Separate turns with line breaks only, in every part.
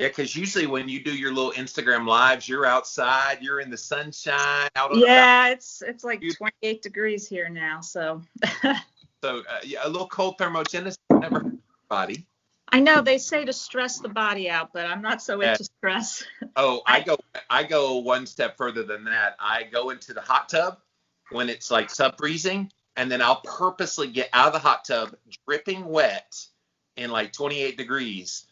Yeah, because usually when you do your little Instagram lives, you're outside, you're in the sunshine, out on
Yeah, it's like 28 degrees here now, so.
So yeah, a little cold thermogenesis never hurt body.
I know they say to stress the body out, but I'm not so into stress.
Oh, I go one step further than that. I go into the hot tub when it's like sub-freezing, and then I'll purposely get out of the hot tub dripping wet in like 28 degrees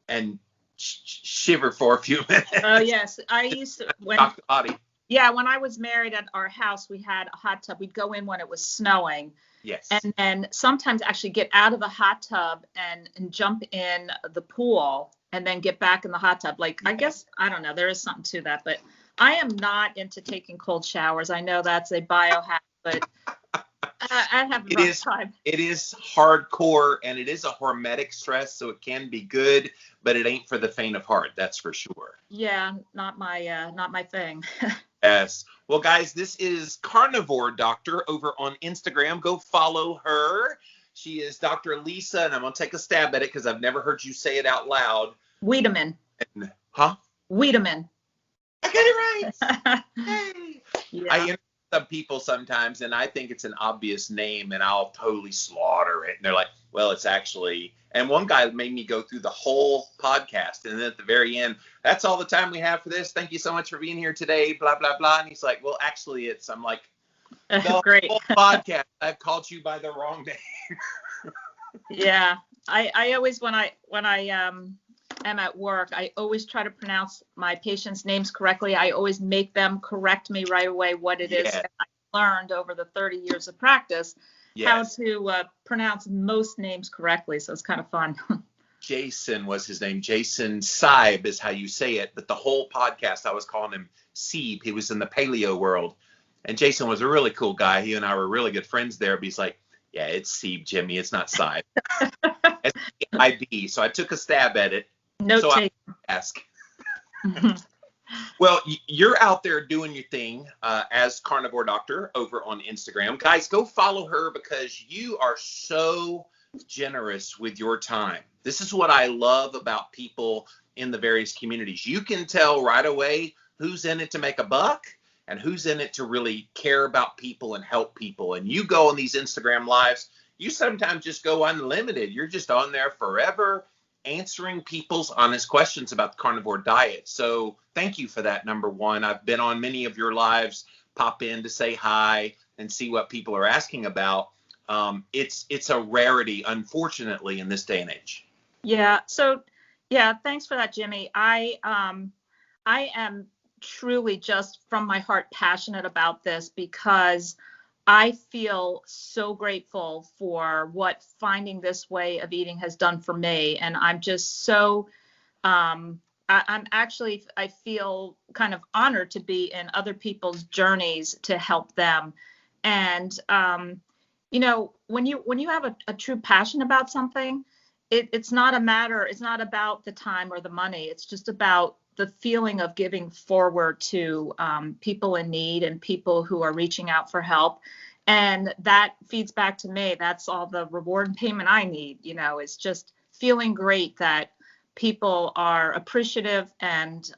and shiver for a few minutes.
Oh yes, I used to when
Shock the body.
Yeah, when I was married at our house, we had a hot tub. We'd go in when it was snowing.
Yes.
And then sometimes actually get out of the hot tub and jump in the pool and then get back in the hot tub. Like, I guess, I don't know, there is something to that, but I am not into taking cold showers. I know that's a biohack, but I have a rough time.
It is hardcore, and it is a hormetic stress, so it can be good, but it ain't for the faint of heart. That's for sure.
Yeah, not my thing.
Yes. Well, guys, this is Carnivore Doctor over on Instagram. Go follow her. She is Dr. Lisa, and I'm going to take a stab at it because I've never heard you say it out loud.
Wiedeman.
Huh?
Wiedeman.
I got it right. Hey.
Yeah.
I interview some people sometimes, and I think it's an obvious name, and I'll totally slaughter it. And they're like, well, it's actually... And one guy made me go through the whole podcast. And then at the very end, that's all the time we have for this. Thank you so much for being here today, blah, blah, blah. And he's like, well, actually, I'm like, the
Great.
whole podcast, I've called you by the wrong name.
Yeah. I always, when I am at work, I always try to pronounce my patients' names correctly. I always make them correct me right away what it is that I learned over the 30 years of practice. Yes. How to pronounce most names correctly. So it's kind of fun.
Jason was his name. Jason Seib is how you say it. But the whole podcast, I was calling him Seib. He was in the paleo world. And Jason was a really cool guy. He and I were really good friends there. But he's like, yeah, it's Seib, Jimmy. It's not Seib. It's IB. So I took a stab at it.
No
so
take.
I ask. Well, you're out there doing your thing as Carnivore Doctor over on Instagram. Guys, go follow her because you are so generous with your time. This is what I love about people in the various communities. You can tell right away who's in it to make a buck and who's in it to really care about people and help people. And you go on these Instagram lives, you sometimes just go unlimited. You're just on there forever, answering people's honest questions about the carnivore diet. So thank you for that, number one. I've been on many of your lives, pop in to say hi and see what people are asking about. It's a rarity, unfortunately, in this day and age.
Yeah. So, yeah, thanks for that, Jimmy. I am truly just from my heart passionate about this because I feel so grateful for what finding this way of eating has done for me. And I'm just so, I feel kind of honored to be in other people's journeys to help them. And, you know, when you have a true passion about something, it's not about the time or the money. It's just about the feeling of giving forward to people in need and people who are reaching out for help. And that feeds back to me. That's all the reward and payment I need, you know, is just feeling great that people are appreciative and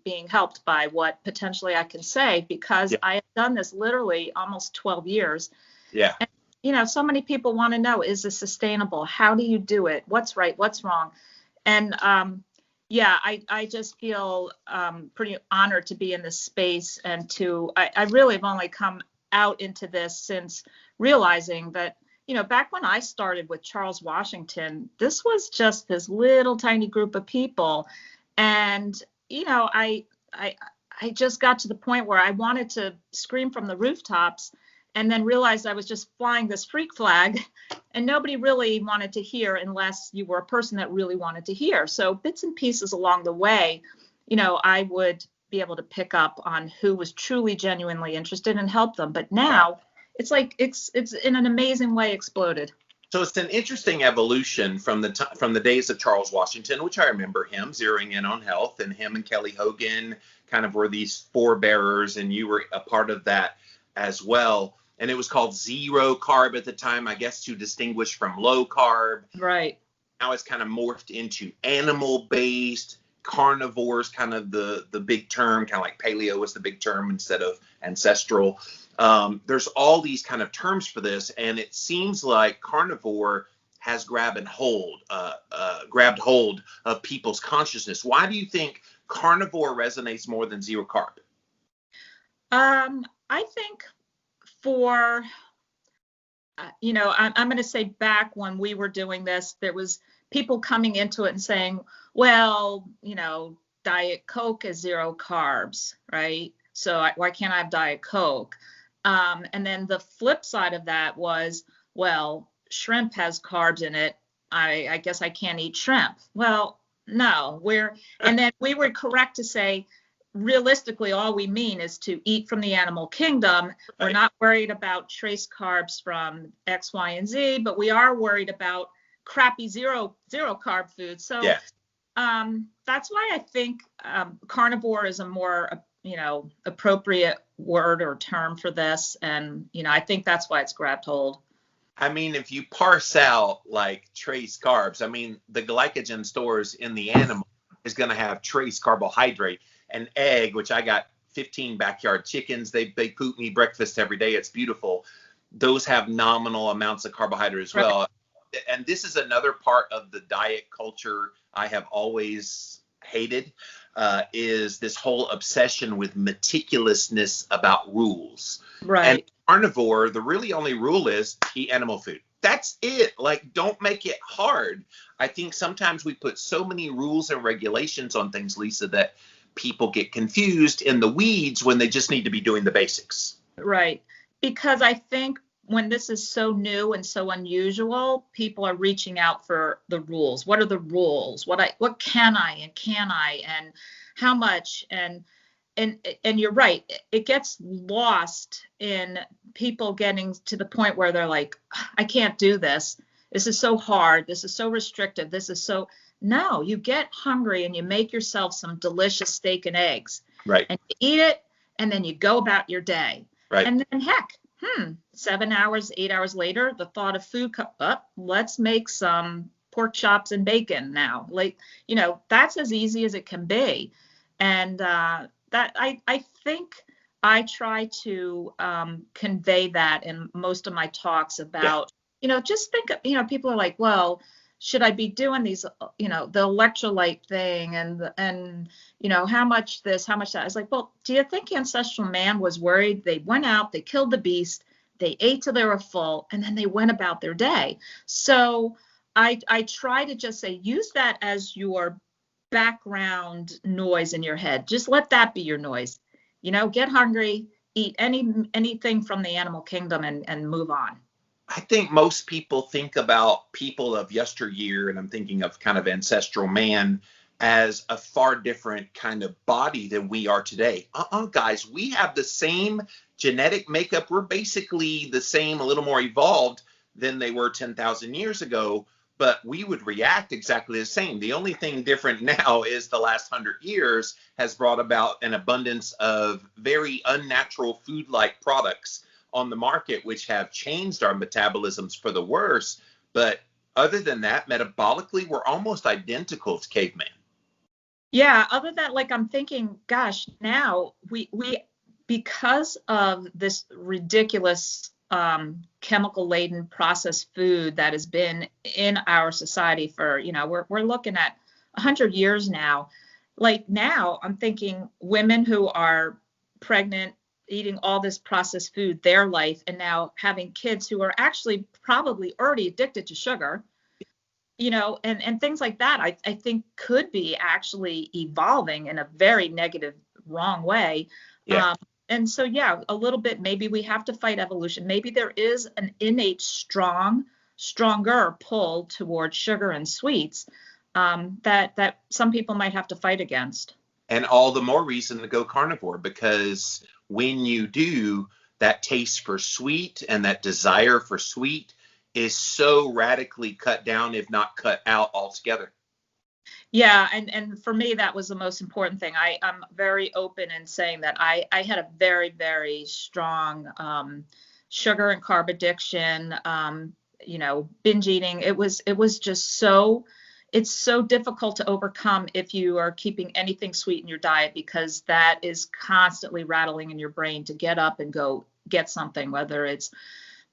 being helped by what potentially I can say, because I have done this literally almost 12 years.
Yeah.
And, you know, so many people want to know, is this sustainable? How do you do it? What's right? What's wrong? And I just feel pretty honored to be in this space and I really have only come out into this since realizing that, you know, back when I started with Charles Washington, this was just this little tiny group of people. And, you know, I just got to the point where I wanted to scream from the rooftops and then realized I was just flying this freak flag and nobody really wanted to hear unless you were a person that really wanted to hear. So bits and pieces along the way, you know, I would be able to pick up on who was truly genuinely interested and help them. But now it's like it's in an amazing way exploded.
So it's an interesting evolution from the days of Charles Washington, which I remember him zeroing in on health, and him and Kelly Hogan kind of were these forebearers, and you were a part of that as well. And it was called zero carb at the time, I guess, to distinguish from low carb.
Right.
Now it's kind of morphed into animal based, carnivore is kind of the big term, kind of like paleo was the big term instead of ancestral. There's all these kind of terms for this, and it seems like carnivore has grabbed hold of people's consciousness. Why do you think carnivore resonates more than zero carb?
I think for, I'm going to say back when we were doing this, there was people coming into it and saying, well, Diet Coke is zero carbs, right? So why can't I have Diet Coke? And then the flip side of that was, well, shrimp has carbs in it. I guess I can't eat shrimp. Well, no, and then we were correct to say, realistically, all we mean is to eat from the animal kingdom. Right. We're not worried about trace carbs from X, Y, and Z, but we are worried about crappy zero carb food. So that's why I think carnivore is a more appropriate word or term for this, and I think that's why it's grabbed hold.
I mean, if you parse out like trace carbs, I mean, the glycogen stores in the animal is going to have trace carbohydrate. An egg, which I got 15 backyard chickens, they poop me breakfast every day. It's beautiful. Those have nominal amounts of carbohydrate as well. Right. And this is another part of the diet culture I have always hated, is this whole obsession with meticulousness about rules.
Right.
And carnivore, the really only rule is eat animal food. That's it. Like, don't make it hard. I think sometimes we put so many rules and regulations on things, Lisa, that people get confused in the weeds when they just need to be doing the basics.
Right. Because I think when this is so new and so unusual, people are reaching out for the rules. What are the rules? What can I and how much? And you're right. It gets lost in people getting to the point where they're like, I can't do this. This is so hard. This is so restrictive. This is so. No, you get hungry and you make yourself some delicious steak and eggs.
Right.
And you eat it, and then you go about your day.
Right.
And then 7 hours, 8 hours later, the thought of food comes up. Let's make some pork chops and bacon now. Like, that's as easy as it can be. And that I think I try to convey that in most of my talks about, just think, people are like, well, should I be doing these, the electrolyte thing and how much this, how much that? I was like, well, do you think ancestral man was worried? They went out, they killed the beast, they ate till they were full, and then they went about their day. So I try to just say, use that as your background noise in your head. Just let that be your noise. Get hungry, eat anything from the animal kingdom and move on.
I think most people think about people of yesteryear, and I'm thinking of kind of ancestral man, as a far different kind of body than we are today. Guys, we have the same genetic makeup. We're basically the same, a little more evolved than they were 10,000 years ago, but we would react exactly the same. The only thing different now is the last 100 years has brought about an abundance of very unnatural food-like products on the market, which have changed our metabolisms for the worse. But other than that, metabolically, we're almost identical to caveman.
Yeah, other than that, like, I'm thinking, gosh, now we because of this ridiculous chemical laden processed food that has been in our society for, we're looking at 100 years now. Like, now I'm thinking women who are pregnant, eating all this processed food their life, and now having kids who are actually probably already addicted to sugar, and things like that, I think could be actually evolving in a very negative, wrong way.
Yeah.
And so, a little bit, maybe we have to fight evolution. Maybe there is an innate stronger pull towards sugar and sweets that some people might have to fight against.
And all the more reason to go carnivore, because when you do, that taste for sweet and that desire for sweet is so radically cut down, if not cut out altogether.
Yeah, and for me, that was the most important thing. I'm very open in saying that I had a very, very strong sugar and carb addiction, binge eating. It was just so it's so difficult to overcome if you are keeping anything sweet in your diet, because that is constantly rattling in your brain to get up and go get something, whether it's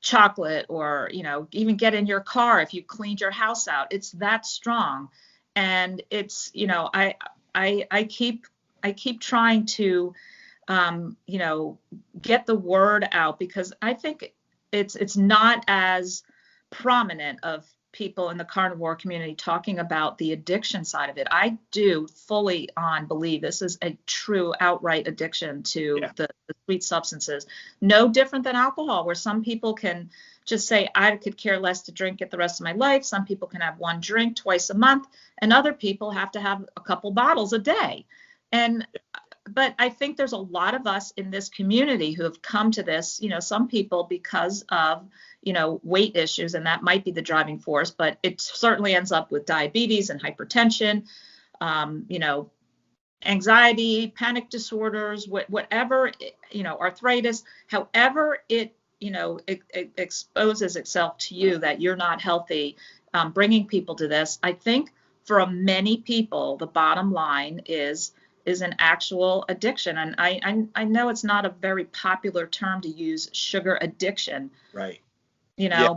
chocolate or, even get in your car if you cleaned your house out. It's that strong. And it's, I keep trying to, get the word out, because I think it's not as prominent of people in the carnivore community talking about the addiction side of it. I do fully on believe this is a true outright addiction to the sweet substances. No different than alcohol, where some people can just say, I could care less to drink it the rest of my life. Some people can have one drink twice a month, and other people have to have a couple bottles a day. But I think there's a lot of us in this community who have come to this, some people because of, weight issues, and that might be the driving force, but it certainly ends up with diabetes and hypertension, anxiety, panic disorders, whatever, arthritis, however it exposes itself to you that you're not healthy, bringing people to this. I think for many people, the bottom line is an actual addiction. And I know it's not a very popular term to use, sugar addiction.
Right.
But
I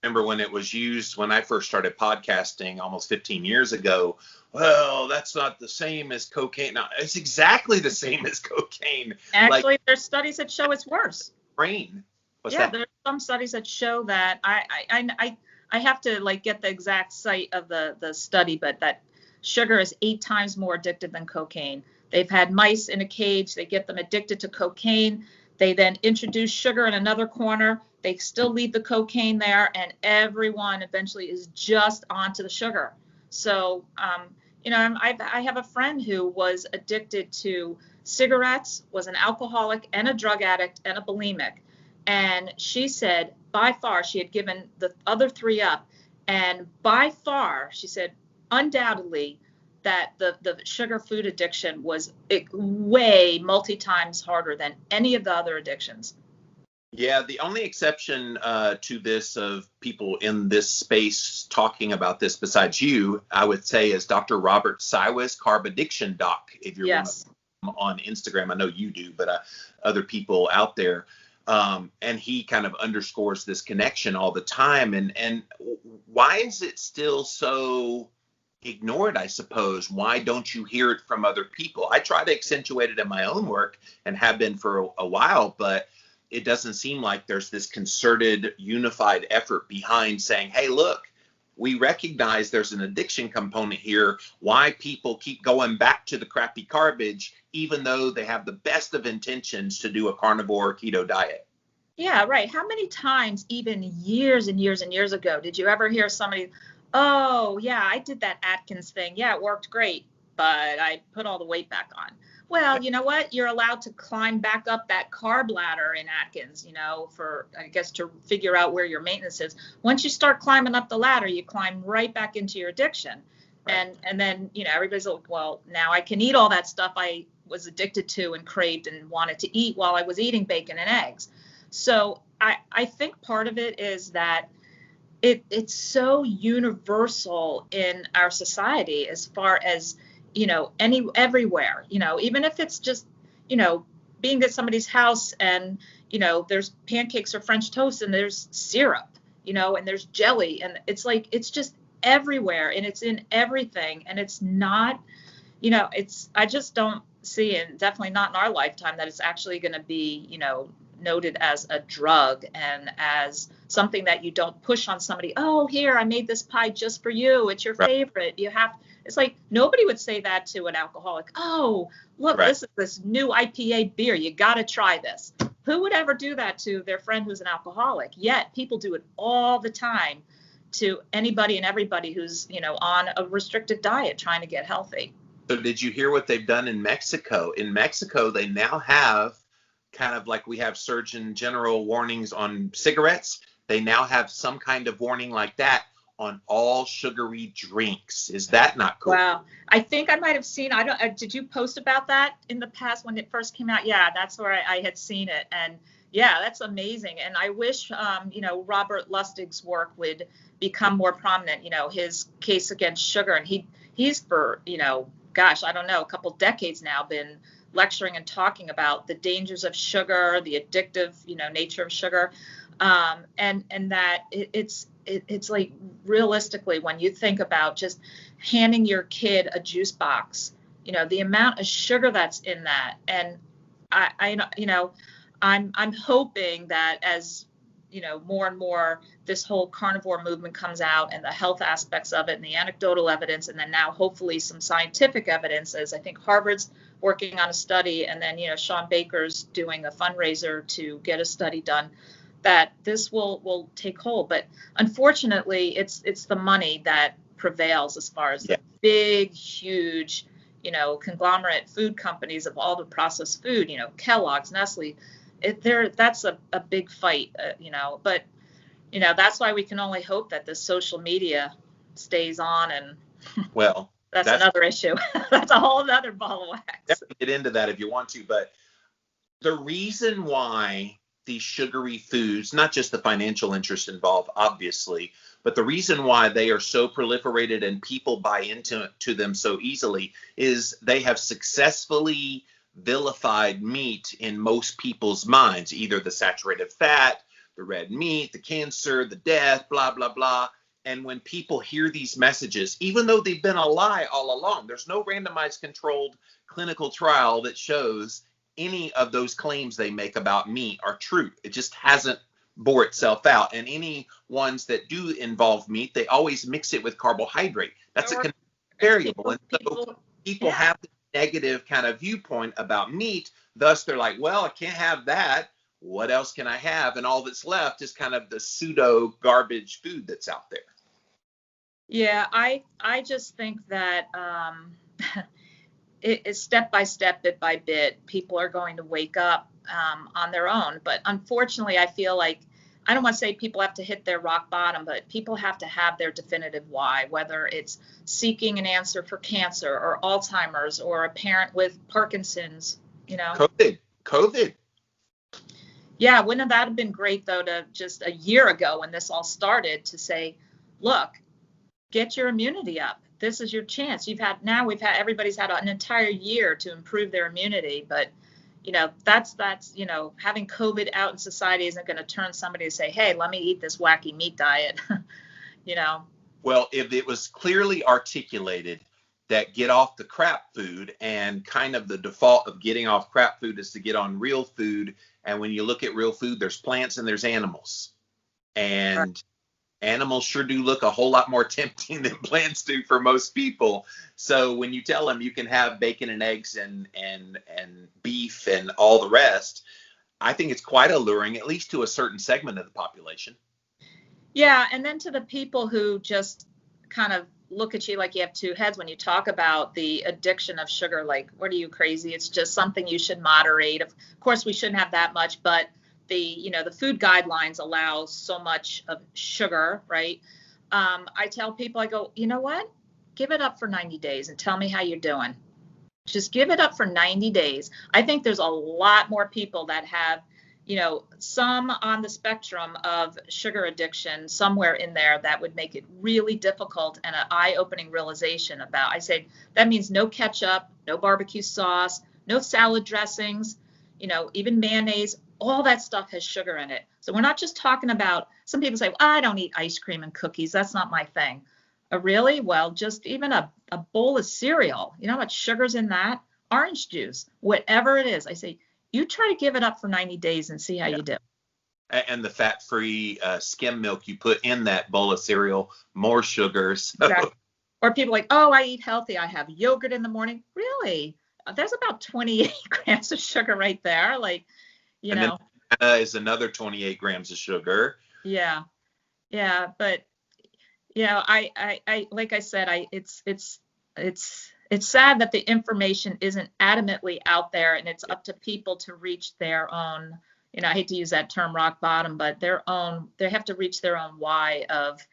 remember when it was used when I first started podcasting almost 15 years ago. Well, that's not the same as cocaine. No, it's exactly the same as cocaine.
Actually, there's studies that show it's worse.
Brain. There's
some studies that show that. I have to get the exact site of the study, but that sugar is 8 times more addictive than cocaine. They've had mice in a cage. They get them addicted to cocaine. They then introduce sugar in another corner. They still leave the cocaine there, and everyone eventually is just onto the sugar. So, I have a friend who was addicted to cigarettes, was an alcoholic and a drug addict and a bulimic. And she said, by far, she had given the other 3 up. And by far, she said, undoubtedly, that the sugar food addiction was way multi-times harder than any of the other addictions.
Yeah, the only exception to this of people in this space talking about this besides you, I would say, is Dr. Robert Siwas, Carb Addiction Doc. If you're on Instagram, I know you do, but other people out there. And he kind of underscores this connection all the time. And why is it still so ignored, I suppose? Why don't you hear it from other people? I try to accentuate it in my own work and have been for a while, but it doesn't seem like there's this concerted, unified effort behind saying, hey, look, we recognize there's an addiction component here. Why people keep going back to the crappy garbage, even though they have the best of intentions to do a carnivore keto diet.
Yeah, right. How many times, even years and years and years ago, did you ever hear somebody, oh, yeah, I did that Atkins thing. Yeah, it worked great, but I put all the weight back on. Well, you know what? You're allowed to climb back up that carb ladder in Atkins, for, I guess, to figure out where your maintenance is. Once you start climbing up the ladder, you climb right back into your addiction. Right. And then, everybody's like, well, now I can eat all that stuff I was addicted to and craved and wanted to eat while I was eating bacon and eggs. So I think part of it is that it's so universal in our society as far as, everywhere, even if it's just, being at somebody's house and, there's pancakes or French toast and there's syrup, and there's jelly, and it's like, it's just everywhere and it's in everything. And it's not, I just don't see, and definitely not in our lifetime, that it's actually going to be, noted as a drug and as something that you don't push on somebody. Oh, here, I made this pie just for you. It's your favorite. You have, it's like, nobody would say that to an alcoholic. Oh, look, this is this new IPA beer. You got to try this. Who would ever do that to their friend who's an alcoholic? Yet people do it all the time to anybody and everybody who's, on a restricted diet trying to get healthy.
So did you hear what they've done in Mexico? In Mexico, they now have, kind of like we have Surgeon General warnings on cigarettes, they now have some kind of warning like that on all sugary drinks. Is that not cool?
Wow. I think I might have seen, did you post about that in the past when it first came out? Yeah, that's where I had seen it. And Yeah, that's amazing. And I wish, Robert Lustig's work would become more prominent, his case against sugar. And he's for, gosh, I don't know, a couple decades now been lecturing and talking about the dangers of sugar, the addictive, nature of sugar. And that it's like realistically, when you think about just handing your kid a juice box, the amount of sugar that's in that. And I'm hoping that as more and more this whole carnivore movement comes out and the health aspects of it and the anecdotal evidence, and then now hopefully some scientific evidence, as I think Harvard's working on a study, and then Sean Baker's doing a fundraiser to get a study done, that this will take hold. But unfortunately, it's the money that prevails as far as the big, huge, conglomerate food companies of all the processed food, Kellogg's, Nestle. That's a big fight, but that's why we can only hope that this social media stays on. And
well,
that's another issue. That's a whole other ball of wax.
Get into that if you want to, but the reason why these sugary foods, not just the financial interest involved, obviously, but the reason why they are so proliferated and people buy into them so easily is they have successfully vilified meat in most people's minds, either the saturated fat, the red meat, the cancer, the death, blah, blah, blah. And when people hear these messages, even though they've been a lie all along, there's no randomized controlled clinical trial that shows any of those claims they make about meat are true. It just hasn't bore itself out. And any ones that do involve meat, they always mix it with carbohydrate. That's a variable. And so people have the negative kind of viewpoint about meat. Thus, they're like, well, I can't have that. What else can I have? And all that's left is kind of the pseudo garbage food that's out there.
Yeah, I just think that it is step by step, bit by bit, people are going to wake up on their own. But unfortunately, I feel like, I don't want to say people have to hit their rock bottom, but people have to have their definitive why, whether it's seeking an answer for cancer or Alzheimer's or a parent with Parkinson's,
COVID.
Yeah, wouldn't that have been great, though, to just a year ago when this all started to say, look, get your immunity up. This is your chance. Everybody's had an entire year to improve their immunity, but that's having COVID out in society isn't going to turn somebody to say, hey, let me eat this wacky meat diet.
Well, if it was clearly articulated that get off the crap food, and kind of the default of getting off crap food is to get on real food. And when you look at real food, there's plants and there's animals, and right. Animals sure do look a whole lot more tempting than plants do for most people. So when you tell them you can have bacon and eggs and beef and all the rest, I think it's quite alluring, at least to a certain segment of the population.
Yeah, and then to the people who just kind of look at you like you have two heads when you talk about the addiction of sugar, like, what are you, crazy? It's just something you should moderate. Of course, we shouldn't have that much, but the food guidelines allow so much of sugar, right? I tell people, I go, you know what? Give it up for 90 days and tell me how you're doing. Just give it up for 90 days. I think there's a lot more people that have, some on the spectrum of sugar addiction somewhere in there that would make it really difficult, and an eye-opening realization about, I say, that means no ketchup, no barbecue sauce, no salad dressings, even mayonnaise. All that stuff has sugar in it. So we're not just talking about, some people say, well, I don't eat ice cream and cookies. That's not my thing. Really? Well, just even a bowl of cereal, you know how much sugar's in that? Orange juice, whatever it is. I say, you try to give it up for 90 days and see how you do.
And the fat-free skim milk you put in that bowl of cereal, more sugar. So.
Exactly. Or people like, oh, I eat healthy. I have yogurt in the morning. Really? There's about 28 grams of sugar right there. Like,
and then banana is another 28 grams of sugar.
Yeah. But I like I said, it's sad that the information isn't adamantly out there, and it's up to people to reach their own, I hate to use that term rock bottom, but they have to reach their own why of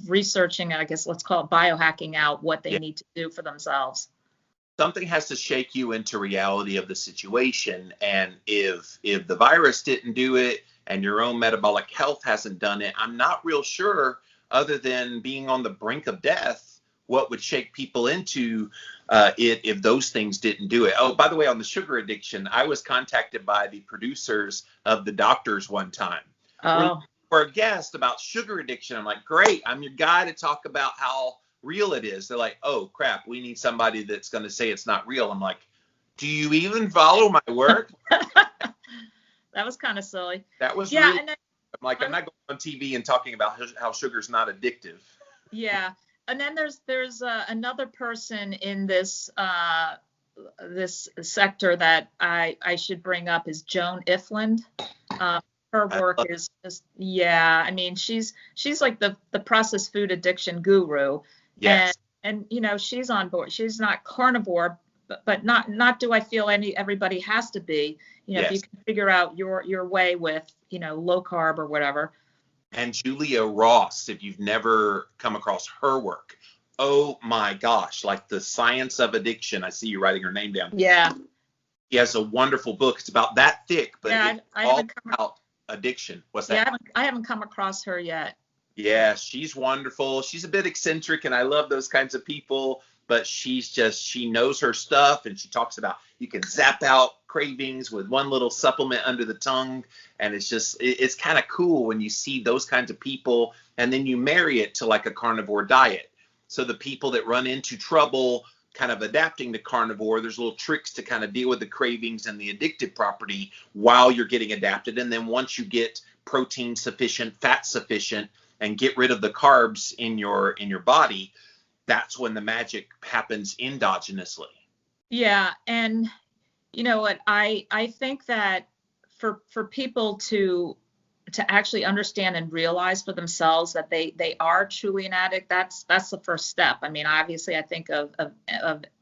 researching, and I guess let's call it biohacking out what they need to do for themselves.
something has to shake you into reality of the situation. And if the virus didn't do it and your own metabolic health hasn't done it, I'm not real sure, other than being on the brink of death, what would shake people into it if those things didn't do it. Oh, by the way, on the sugar addiction, I was contacted by the producers of The Doctors one time.
Oh.
For a guest about sugar addiction. I'm like, great, I'm your guy to talk about how real it is. They're like, oh crap, we need somebody that's going to say it's not real. I'm like, do you even follow my work?
That was kind of silly.
That was
yeah.
really,
And then,
I'm like, I'm not going on TV and talking about how sugar's not addictive.
yeah, and then there's another person in this this sector that I should bring up is Joan Ifland. Her work is just, yeah, I mean, she's like the processed food addiction guru.
Yes.
And you know, she's on board. She's not carnivore, but not do I feel everybody has to be. You know,
Yes.
if you can figure out your way with, you know, low carb or whatever.
And Julia Ross, if you've never come across her work, oh my gosh, like The Science of Addiction. I see you writing her name down.
Yeah.
She has a wonderful book. It's about that thick, but
Yeah,
it's all about addiction. What's that?
Yeah, I haven't come across her yet.
Yeah, she's wonderful. She's a bit eccentric, and I love those kinds of people, but she knows her stuff, and she talks about you can zap out cravings with one little supplement under the tongue, and it's kind of cool when you see those kinds of people, and then you marry it to like a carnivore diet. So the people that run into trouble kind of adapting to carnivore, there's little tricks to kind of deal with the cravings and the addictive property while you're getting adapted. And then once you get protein sufficient, fat sufficient, and get rid of the carbs in your body, that's when the magic happens endogenously.
Yeah, and you know what, I think that for people to actually understand and realize for themselves that they are truly an addict, that's the first step. I mean, obviously I think of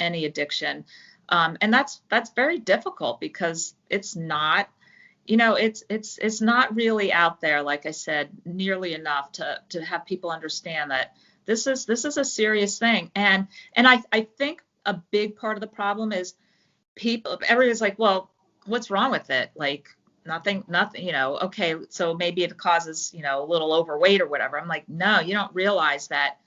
any addiction, and that's very difficult because it's not, you know, it's not really out there, like I said, nearly enough to have people understand that this is a serious thing. And I think a big part of the problem is everybody's like, well, what's wrong with it? Like, nothing, you know, okay, so maybe it causes, you know, a little overweight or whatever. I'm like, no, you don't realize that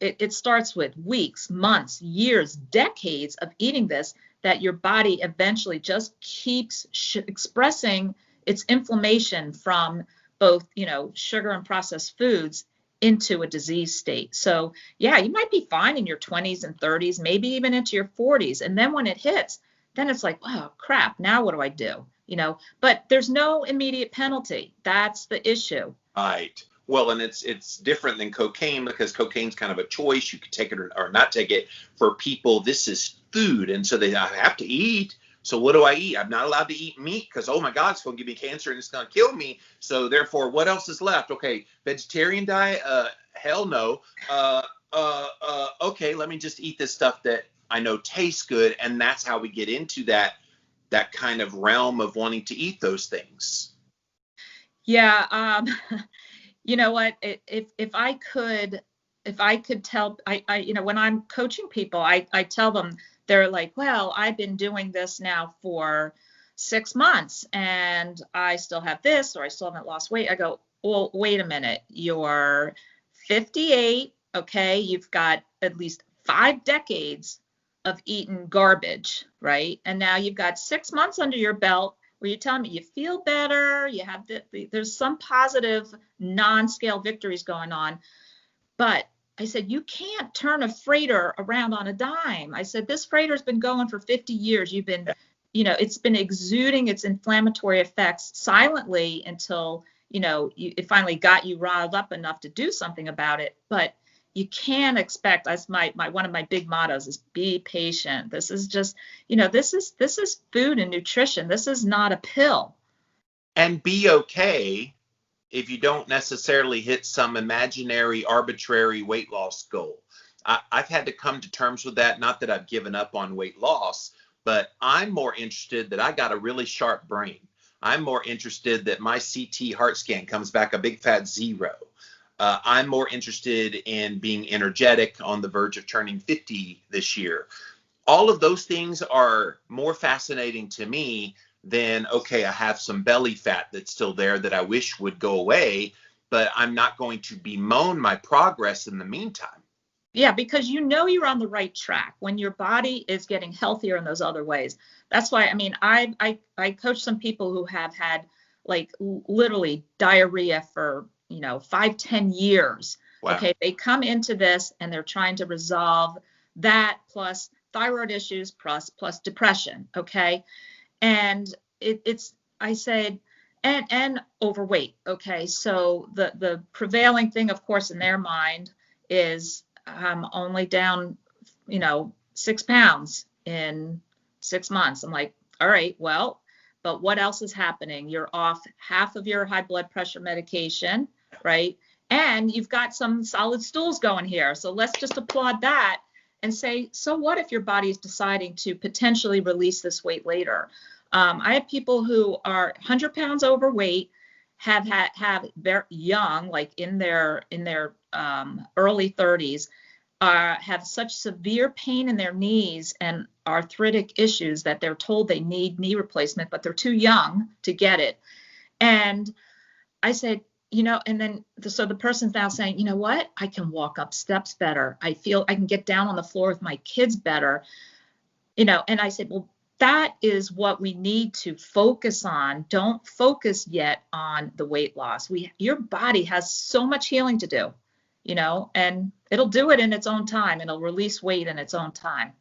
it starts with weeks, months, years, decades of eating this, that your body eventually just keeps expressing its inflammation from both, you know, sugar and processed foods into a disease state. So yeah, you might be fine in your 20s and 30s, maybe even into your 40s. And then when it hits, then it's like, oh crap, now what do I do? You know, but there's no immediate penalty. That's the issue.
Right. Well, and it's different than cocaine, because cocaine's kind of a choice. You can take it or not take it. For people, this is food. And so I have to eat. So what do I eat? I'm not allowed to eat meat because, oh my God, it's going to give me cancer and it's going to kill me. So therefore, what else is left? Okay, vegetarian diet? Hell no. Okay, let me just eat this stuff that I know tastes good. And that's how we get into that kind of realm of wanting to eat those things.
Yeah. You know what? If I could tell, I you know, when I'm coaching people, I tell them, they're like, well, I've been doing this now for 6 months and I still have this, or I still haven't lost weight. I go, well, wait a minute. You're 58. Okay. You've got at least 5 decades of eating garbage, right? And now you've got 6 months under your belt where you're telling me you feel better. You have there's some positive non-scale victories going on, but I said, you can't turn a freighter around on a dime. I said, this freighter's been going for 50 years. You've been, you know, it's been exuding its inflammatory effects silently until, you know, it finally got you riled up enough to do something about it. But you can't expect, that's one of my big mottos is be patient. This is just, you know, this is food and nutrition. This is not a pill.
And be okay if you don't necessarily hit some imaginary, arbitrary weight loss goal. I've had to come to terms with that. Not that I've given up on weight loss, but I'm more interested that I got a really sharp brain. I'm more interested that my CT heart scan comes back a big fat 0. I'm more interested in being energetic on the verge of turning 50 this year. All of those things are more fascinating to me than, okay, I have some belly fat that's still there that I wish would go away, but I'm not going to bemoan my progress in the meantime.
Yeah, because you know you're on the right track when your body is getting healthier in those other ways. That's why, I mean, I coach some people who have had like literally diarrhea for, 5-10 years.
Wow.
Okay, they come into this and they're trying to resolve that plus thyroid issues plus depression. Okay, and it's I said and overweight. Okay, so the prevailing thing, of course, in their mind is I'm only down, 6 pounds in 6 months. I'm like, all right, well, but what else is happening? You're off half of your high blood pressure medication, right? And you've got some solid stools going here. So let's just applaud that and say, so what if your body is deciding to potentially release this weight later? I have people who are 100 pounds overweight, have very young, like in their early 30s, have such severe pain in their knees and arthritic issues that they're told they need knee replacement, but they're too young to get it. And I said, and then so the person's now saying, you know what? I can walk up steps better. I feel I can get down on the floor with my kids better. And I said, well, that is what we need to focus on. Don't focus yet on the weight loss. Your body has so much healing to do, and it'll do it in its own time. It'll release weight in its own time.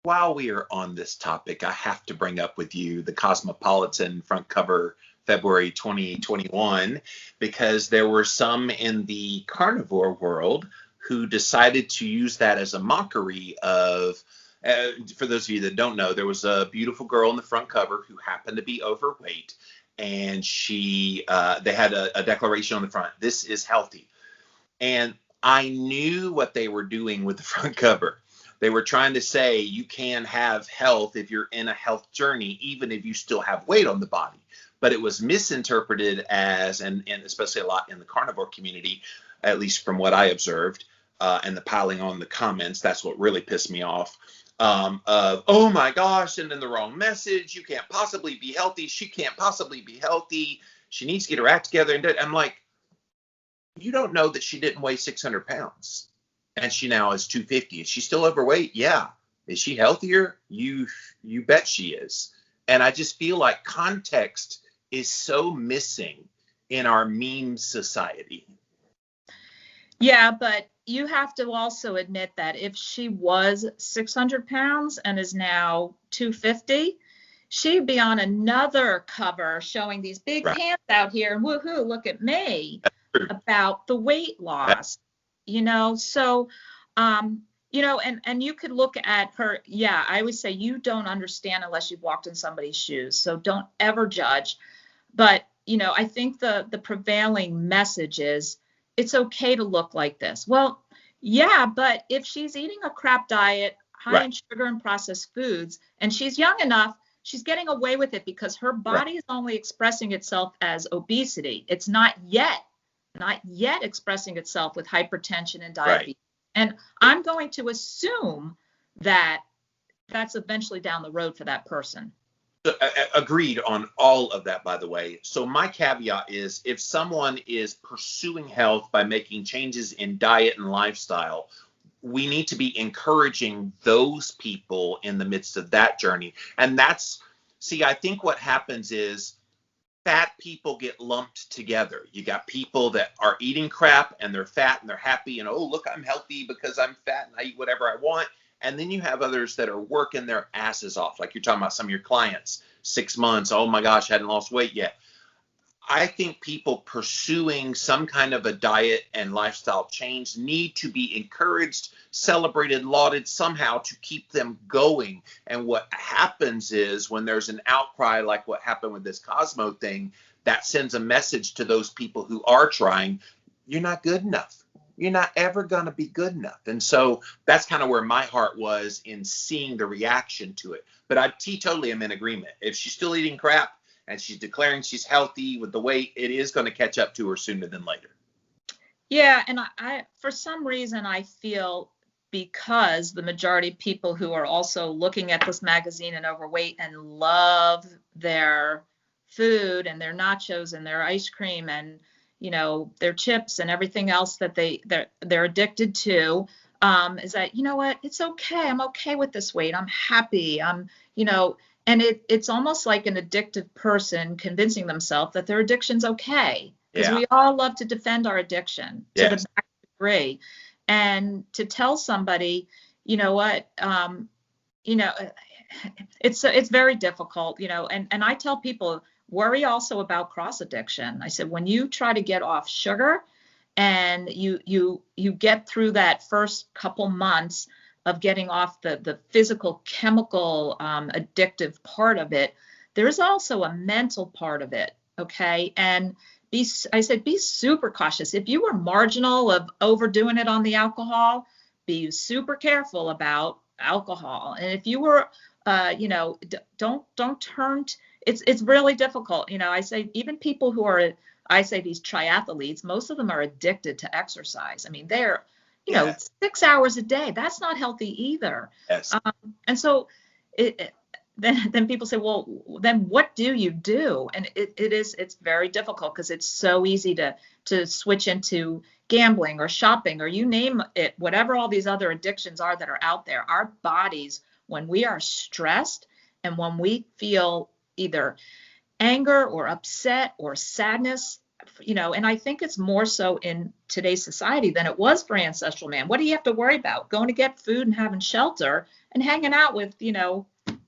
While we are on this topic, I have to bring up with you the Cosmopolitan front cover February 2021, because there were some in the carnivore world who decided to use that as a mockery of, for those of you that don't know, there was a beautiful girl in the front cover who happened to be overweight, and they had a declaration on the front, "This is healthy." And I knew what they were doing with the front cover. They were trying to say you can have health if you're in a health journey, even if you still have weight on the body. But it was misinterpreted as, and especially a lot in the carnivore community, at least from what I observed, and the piling on the comments, that's what really pissed me off, of, oh my gosh, and then the wrong message, you can't possibly be healthy, she can't possibly be healthy, she needs to get her act together. And I'm like, you don't know that she didn't weigh 600 pounds and she now is 250. Is she still overweight? Yeah. Is she healthier? You bet she is. And I just feel like context is so missing in our meme society.
Yeah, but you have to also admit that if she was 600 pounds and is now 250, she'd be on another cover showing these big pants out here and woohoo, look at me, about the weight loss, so, and you could look at her. Yeah, I always say you don't understand unless you've walked in somebody's shoes. So don't ever judge. But, I think the prevailing message is it's okay to look like this. Well, yeah, but if she's eating a crap diet, high in sugar and processed foods, and she's young enough, she's getting away with it because her body is only expressing itself as obesity. It's not yet expressing itself with hypertension and diabetes. And I'm going to assume that that's eventually down the road for that person.
Agreed on all of that, by the way. So my caveat is, if someone is pursuing health by making changes in diet and lifestyle, we need to be encouraging those people in the midst of that journey. And I think what happens is fat people get lumped together. You got people that are eating crap and they're fat and they're happy and, oh, look, I'm healthy because I'm fat and I eat whatever I want. And then you have others that are working their asses off, like you're talking about some of your clients, 6 months, oh my gosh, hadn't lost weight yet. I think people pursuing some kind of a diet and lifestyle change need to be encouraged, celebrated, lauded somehow to keep them going. And what happens is when there's an outcry like what happened with this Cosmo thing, that sends a message to those people who are trying, you're not good enough. You're not ever going to be good enough. And so that's kind of where my heart was in seeing the reaction to it. But I totally am in agreement. If she's still eating crap, and she's declaring she's healthy with the weight, it is going to catch up to her sooner than later.
Yeah, and I for some reason I feel, because the majority of people who are also looking at this magazine and overweight and love their food and their nachos and their ice cream and their chips and everything else that they're addicted to, is that, what, it's okay. I'm okay with this weight. I'm happy. And it's almost like an addictive person convincing themselves that their addiction's okay. Because
Yeah.
we all love to defend our addiction to
Yes.
the back degree. And to tell somebody, you know what, it's very difficult, and I tell people, worry also about cross addiction. I said, when you try to get off sugar and you get through that first couple months of getting off the physical chemical addictive part of it, there's also a mental part of it. Okay. And I said, be super cautious. If you were marginal of overdoing it on the alcohol, be super careful about alcohol. And if you were, don't turn. It's really difficult. I say, even people who are, I say, these triathletes, most of them are addicted to exercise. I mean, they're, 6 hours a day. That's not healthy either.
Yes.
And so then people say, well, then what do you do? And it's very difficult, because it's so easy to switch into gambling or shopping, or you name it, whatever all these other addictions are that are out there. Our bodies, when we are stressed and when we feel either anger or upset or sadness, and I think it's more so in today's society than it was for ancestral man. What do you have to worry about? Going to get food and having shelter and hanging out with,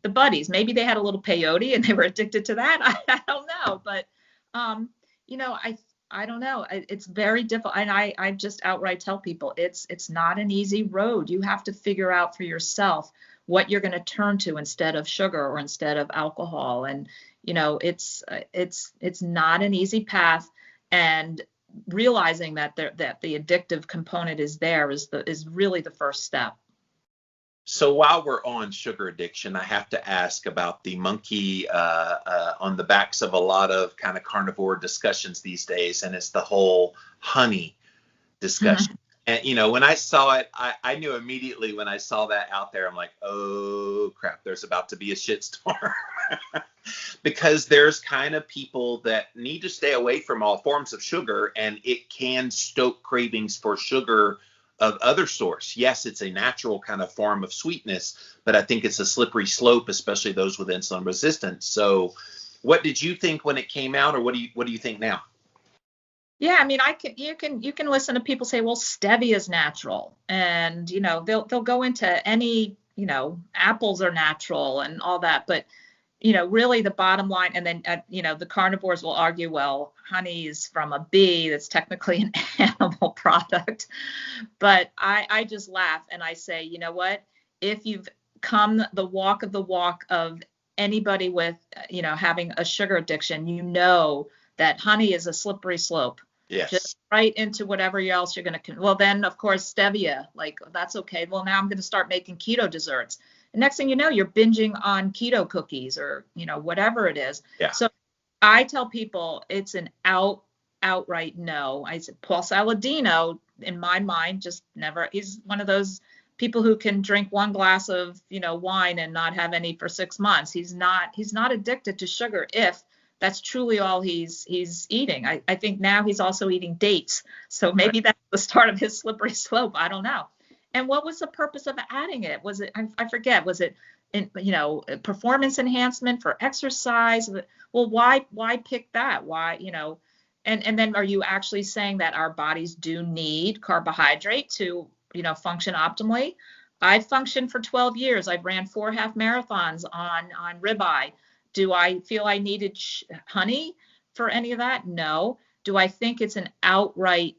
the buddies. Maybe they had a little peyote and they were addicted to that. I don't know. But, I don't know. It's very difficult. And I just outright tell people it's not an easy road. You have to figure out for yourself what you're going to turn to instead of sugar or instead of alcohol. And, it's not an easy path. And realizing that the addictive component is there is really the first step.
So while we're on sugar addiction, I have to ask about the monkey on the backs of a lot of kind of carnivore discussions these days, and it's the whole honey discussion. Mm-hmm. And, when I saw it, I knew immediately when I saw that out there, I'm like, oh, crap, there's about to be a shitstorm. Because there's kind of people that need to stay away from all forms of sugar, and it can stoke cravings for sugar of other source. Yes, it's a natural kind of form of sweetness, but I think it's a slippery slope, especially those with insulin resistance. So what did you think when it came out, or what do you think now?
Yeah, I mean, you can listen to people say, well, stevia is natural, and they'll go into any, apples are natural and all that, but really the bottom line, and then the carnivores will argue, well, honey is from a bee, that's technically an animal product. But I just laugh and I say, you know what, if you've come the walk of anybody with having a sugar addiction, that honey is a slippery slope.
Yes.
Just right into whatever else you're going to. Well, then of course stevia, like, that's okay. Well, now I'm going to start making keto desserts. And next thing you know, you're binging on keto cookies or whatever it is.
Yeah.
So I tell people it's an outright no. I said Paul Saladino, in my mind, just never. He's one of those people who can drink one glass of wine and not have any for 6 months. He's not addicted to sugar if that's truly all he's eating. I think now he's also eating dates. So maybe that's the start of his slippery slope. I don't know. And what was the purpose of adding it? Was it, I forget, was it, performance enhancement for exercise? Well, why pick that? Why, and then are you actually saying that our bodies do need carbohydrate to, function optimally? I've functioned for 12 years. I've ran 4 half marathons on ribeye. Do I feel I needed honey for any of that? No. Do I think it's an outright,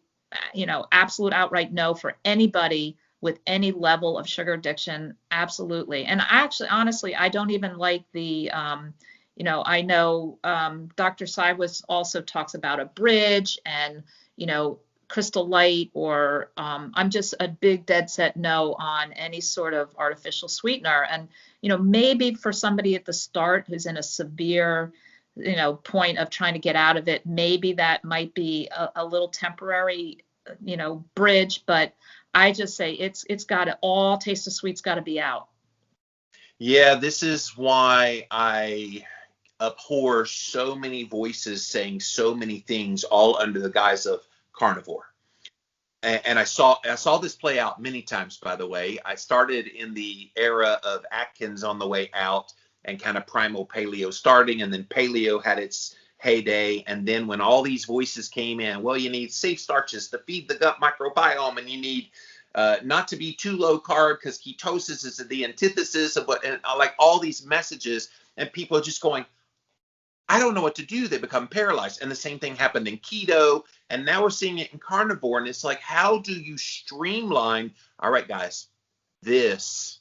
absolute outright no for anybody with any level of sugar addiction? Absolutely. And honestly, I don't even like the, I know Dr. Seiwitz also talks about a bridge and, Crystal Light, or I'm just a big dead set no on any sort of artificial sweetener. And, maybe for somebody at the start who's in a severe, point of trying to get out of it, maybe that might be a little temporary bridge, but I just say it's got to, all taste of sweet's got to be out.
Yeah, this is why I abhor so many voices saying so many things all under the guise of carnivore. And I saw this play out many times, by the way. I started in the era of Atkins on the way out and kind of primal paleo starting, and then paleo had its heyday. And then when all these voices came in, well, you need safe starches to feed the gut microbiome, and you need not to be too low carb because ketosis is the antithesis of what, and like all these messages, and people are just going, I don't know what to do. They become paralyzed. And the same thing happened in keto. And now we're seeing it in carnivore. And it's like, how do you streamline? All right, guys, this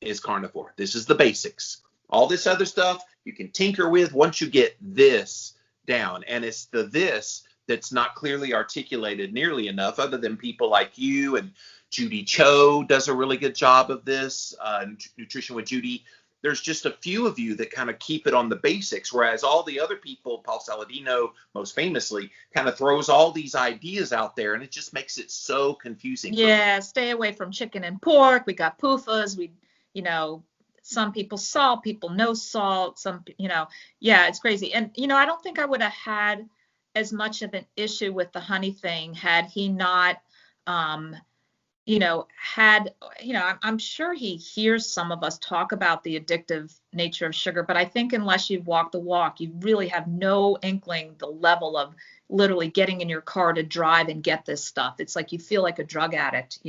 is carnivore. This is the basics. All this other stuff you can tinker with once you get this down. And it's the this that's not clearly articulated nearly enough, other than people like you, and Judy Cho does a really good job of this, Nutrition with Judy. There's just a few of you that kind of keep it on the basics, whereas all the other people, Paul Saladino most famously, kind of throws all these ideas out there, and it just makes it so confusing.
Yeah, stay away from chicken and pork. We got PUFAs. Some people salt, people no salt. Yeah, it's crazy. And, I don't think I would have had as much of an issue with the honey thing had he not, I'm sure he hears some of us talk about the addictive nature of sugar, but I think unless you've walked the walk, you really have no inkling the level of literally getting in your car to drive and get this stuff. It's like you feel like a drug addict,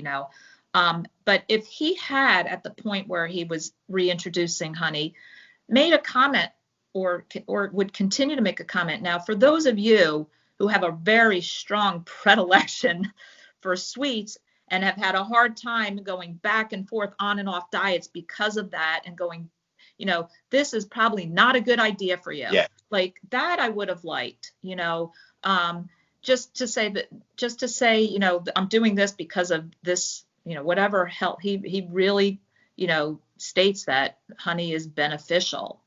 But if he had, at the point where he was reintroducing honey, made a comment or would continue to make a comment. Now, for those of you who have a very strong predilection for sweets, and have had a hard time going back and forth on and off diets because of that, and going, this is probably not a good idea for you.
Yeah.
Like that I would have liked, just to say, I'm doing this because of this, whatever help. He really, states that honey is beneficial,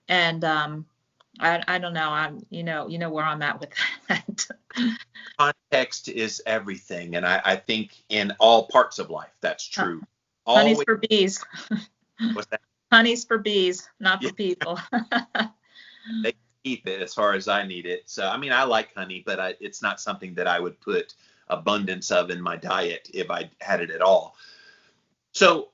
and I don't know. I'm, where I'm at with that.
Context is everything. And I think in all parts of life, that's true.
Honey's for bees.
What's that?
Honey's for bees, not for people.
They keep it as far as I need it. So, I like honey, but it's not something that I would put abundance of in my diet if I had it at all. So,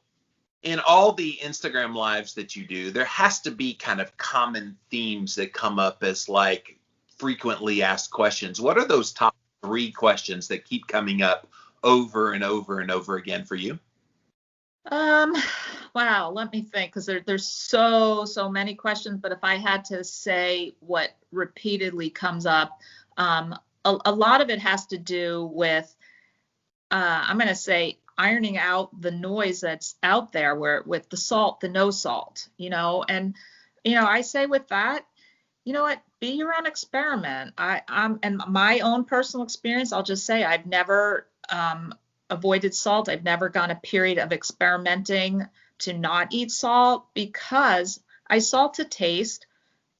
in all the Instagram lives that you do, there has to be kind of common themes that come up as like frequently asked questions. What are those top 3 questions that keep coming up over and over and over again for you?
Wow, let me think, because there's so many questions. But if I had to say what repeatedly comes up, a lot of it has to do with, I'm going to say, ironing out the noise that's out there with the salt, the no salt, and, I say with that, what, be your own experiment. And my own personal experience, I'll just say I've never avoided salt. I've never gone a period of experimenting to not eat salt because I salt to taste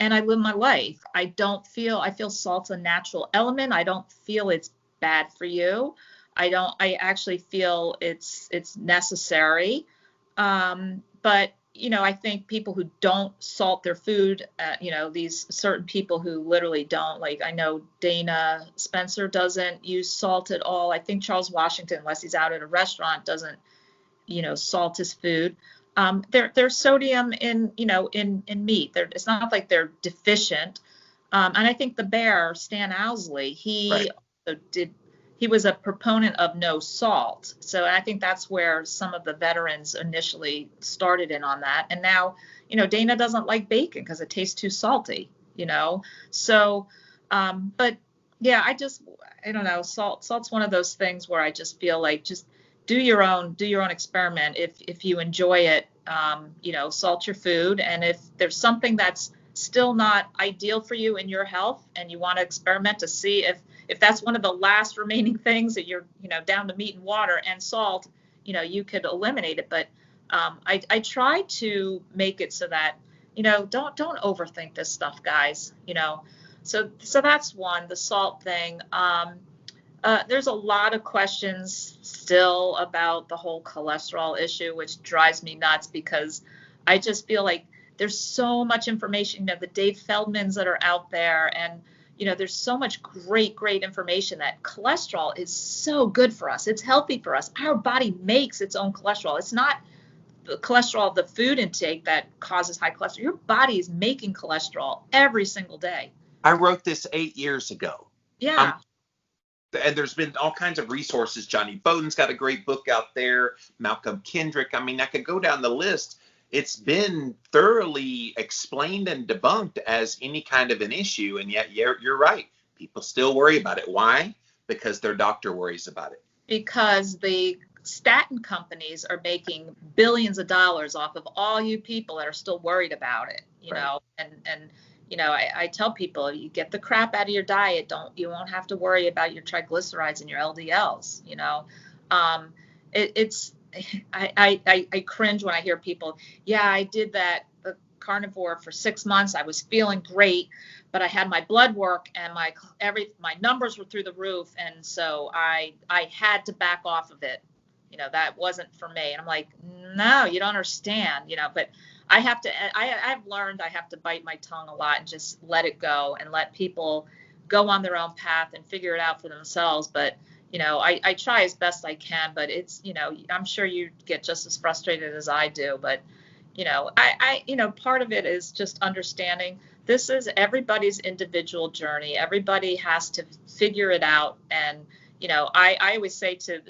and I live my life. I feel salt's a natural element. I don't feel it's bad for you. I actually feel it's necessary. But, I think people who don't salt their food, these certain people who literally don't, like I know Dana Spencer doesn't use salt at all. I think Charles Washington, unless he's out at a restaurant, doesn't, salt his food. There's sodium in meat. It's not like they're deficient. And I think the bear, Stan Owsley, he was a proponent of no salt. So I think that's where some of the veterans initially started in on that. And now, Dana doesn't like bacon because it tastes too salty, So, but yeah, I don't know. Salt's one of those things where I just feel like just do your own experiment. If you enjoy it, salt your food. And if there's something that's still not ideal for you in your health and you want to experiment to see if that's one of the last remaining things that you're, down to meat and water and salt, you could eliminate it. But I try to make it so that, don't overthink this stuff, guys, So that's one, the salt thing. There's a lot of questions still about the whole cholesterol issue, which drives me nuts because I just feel like there's so much information, the Dave Feldmans that are out there, and there's so much great information that cholesterol is so good for us. It's healthy for us. Our body makes its own cholesterol. It's not the cholesterol of the food intake that causes high cholesterol. Your body is making cholesterol every single day.
I wrote this 8 years ago.
Yeah.
And there's been all kinds of resources. Johnny Bowden's got a great book out there. Malcolm Kendrick. I mean, I could go down the list. It's been thoroughly explained and debunked as any kind of an issue. And yet, you're right. People still worry about it. Why? Because their doctor worries about it. Because
the statin companies are making billions of dollars off of all you people that are still worried about it, know, and I tell people, you get the crap out of your diet. You won't have to worry about your triglycerides and your LDLs. I cringe when I hear people, I did the carnivore for 6 months. I was feeling great, but I had my blood work and my numbers were through the roof. And so I had to back off of it. That wasn't for me. And I'm like, no, you don't understand, but I've learned I have to bite my tongue a lot and just let it go and let people go on their own path and figure it out for themselves. But, I try as best I can, but it's, I'm sure you get just as frustrated as I do. But, part of it is just understanding this is everybody's individual journey. Everybody has to figure it out. And, I always say to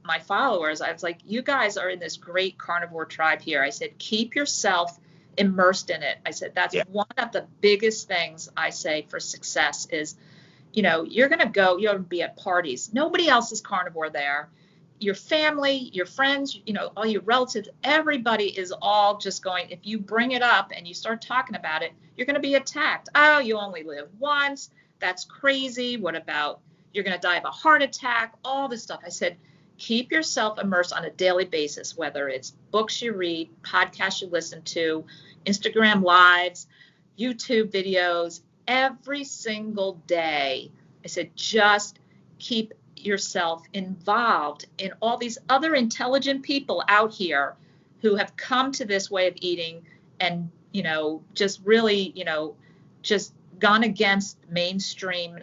my followers, I was like, you guys are in this great carnivore tribe here. I said, keep yourself immersed in it. I said, that's one of the biggest things I say for success is, you're going to go, you're going to be at parties. Nobody else is carnivore there. Your family, your friends, all your relatives, everybody is all just going, if you bring it up and you start talking about it, you're going to be attacked. Oh, you only live once. That's crazy. What about you're going to die of a heart attack, all this stuff. I said, keep yourself immersed on a daily basis, whether it's books you read, podcasts you listen to, Instagram lives, YouTube videos, every single day. I said, just keep yourself involved in all these other intelligent people out here who have come to this way of eating and, just really, just gone against mainstream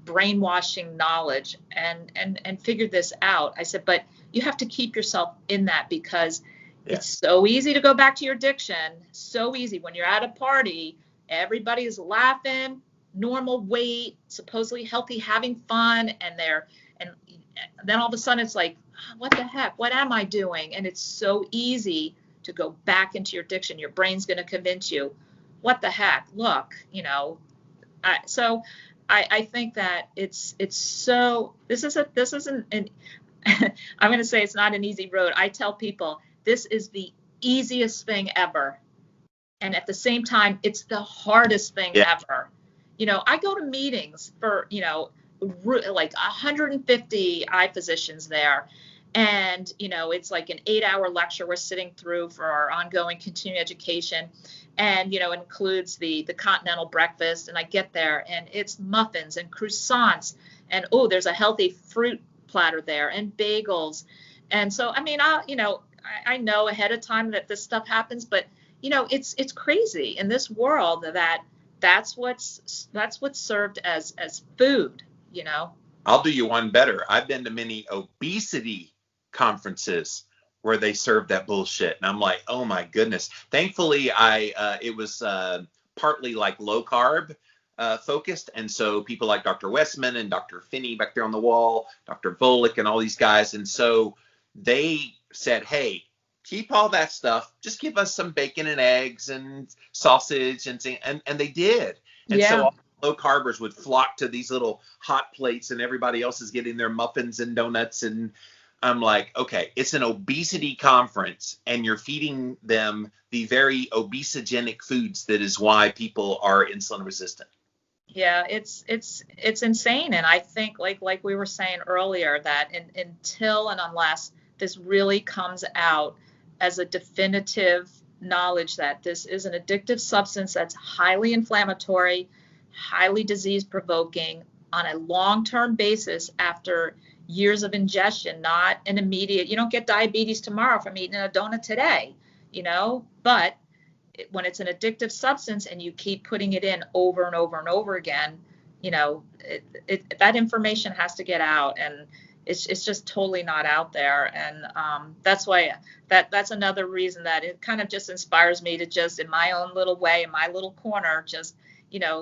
brainwashing knowledge and figured this out. I said, but you have to keep yourself in that because it's so easy to go back to your addiction. So easy when you're at a party, everybody is laughing, normal weight, supposedly healthy, having fun, and then all of a sudden it's like, what the heck? What am I doing? And it's so easy to go back into your addiction. Your brain's going to convince you, what the heck? Look, I think that it's so this isn't an I'm going to say it's not an easy road. I tell people this is the easiest thing ever. And at the same time, it's the hardest thing ever. I go to meetings for, like 150 eye physicians there. And, it's like an 8-hour lecture we're sitting through for our ongoing continuing education. And, it includes the continental breakfast. And I get there and it's muffins and croissants. And, there's a healthy fruit platter there and bagels. And so, I mean, I know ahead of time that this stuff happens, but, it's crazy in this world that's what's served as food, I'll do you one better. I've been to many obesity conferences where they serve that bullshit. And I'm like, oh my goodness. Thankfully, it was partly like low carb focused. And so people like Dr. Westman and Dr. Finney back there on the wall, Dr. Volek and all these guys. And so they said, hey, keep all that stuff. Just give us some bacon and eggs and sausage and they did. And so all the low carbers would flock to these little hot plates and everybody else is getting their muffins and donuts. And I'm like, okay, it's an obesity conference and you're feeding them the very obesogenic foods. That is why people are insulin resistant. Yeah, it's insane. And I think like we were saying earlier that until and unless this really comes out as a definitive knowledge that this is an addictive substance that's highly inflammatory, highly disease provoking, on a long-term basis after years of ingestion, not an immediate, you don't get diabetes tomorrow from eating a donut today, but when it's an addictive substance and you keep putting it in over and over and over again, that information has to get out, and it's just totally not out there. And that's why that's another reason that it kind of just inspires me to just, in my own little way, in my little corner, just,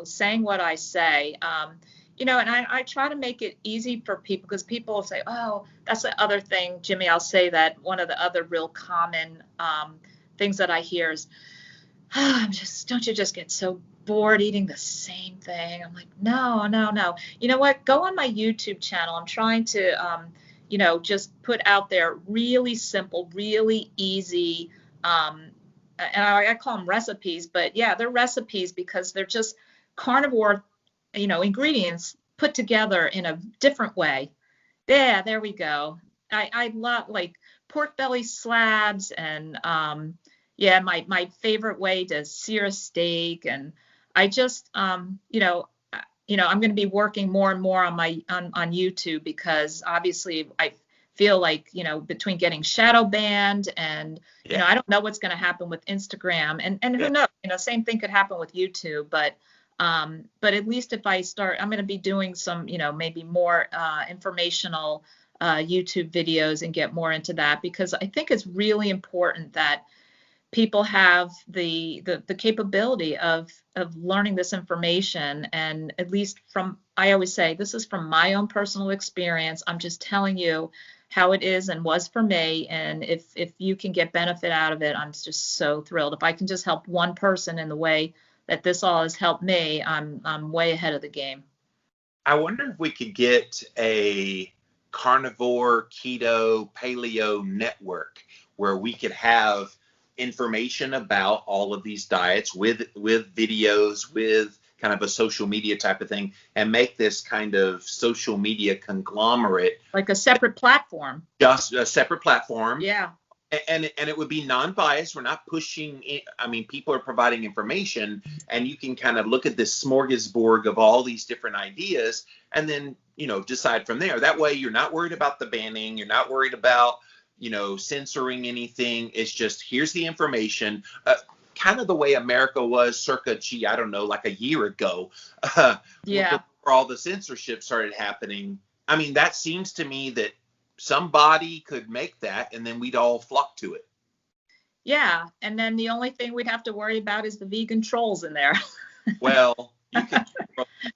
saying what I say. And I try to make it easy for people, because people will say, oh, that's the other thing, Jimmy. I'll say that one of the other real common things that I hear is, don't you just get so bored eating the same thing? I'm like, no. You know what? Go on my YouTube channel. I'm trying to, just put out there really simple, really easy, and I call them recipes, but yeah, they're recipes because they're just carnivore, ingredients put together in a different way. Yeah, there we go. I love like pork belly slabs and, yeah, my favorite way to sear a steak. And I just, I'm going to be working more and more on on YouTube, because obviously I feel like, between getting shadow banned and, I don't know what's going to happen with Instagram, and who knows, same thing could happen with YouTube, but at least if I start, I'm going to be doing some, maybe more informational YouTube videos and get more into that, because I think it's really important that people have the capability of learning this information. And at least I always say, this is from my own personal experience. I'm just telling you how it is and was for me. And if you can get benefit out of it, I'm just so thrilled. If I can just help one person in the way that this all has helped me, I'm way ahead of the game.
I wonder if we could get a carnivore, keto, paleo network where we could have information about all of these diets with videos, with kind of a social media type of thing, and make this kind of social media conglomerate,
like a separate platform.
Just a separate platform.
Yeah.
And it would be non-biased. We're not pushing it. I mean, people are providing information, and you can kind of look at this smorgasbord of all these different ideas, and then decide from there. That way, you're not worried about the banning. You're not worried about censoring anything. It's just, here's the information, kind of the way America was circa, I don't know, like a year ago.
Yeah.
Before all the censorship started happening. I mean, that seems to me that somebody could make that, and then we'd all flock to it.
Yeah. And then the only thing we'd have to worry about is the vegan trolls in there.
Well, you can,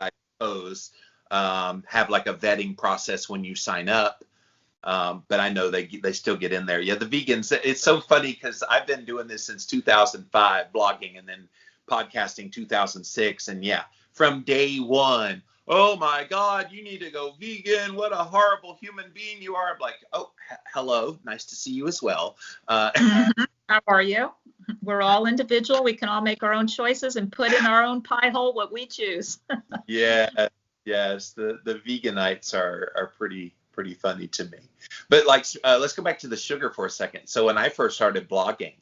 I suppose, have like a vetting process when you sign up. But I know they still get in there. Yeah, the vegans, it's so funny because I've been doing this since 2005, blogging, and then podcasting 2006. And yeah, from day one, oh my God, you need to go vegan. What a horrible human being you are. I'm like, oh, hello. Nice to see you as well.
How are you? We're all individual. We can all make our own choices and put in our own pie hole what we choose.
Yeah, yes. The veganites are pretty funny to me. But let's go back to the sugar for a second. So when I first started blogging,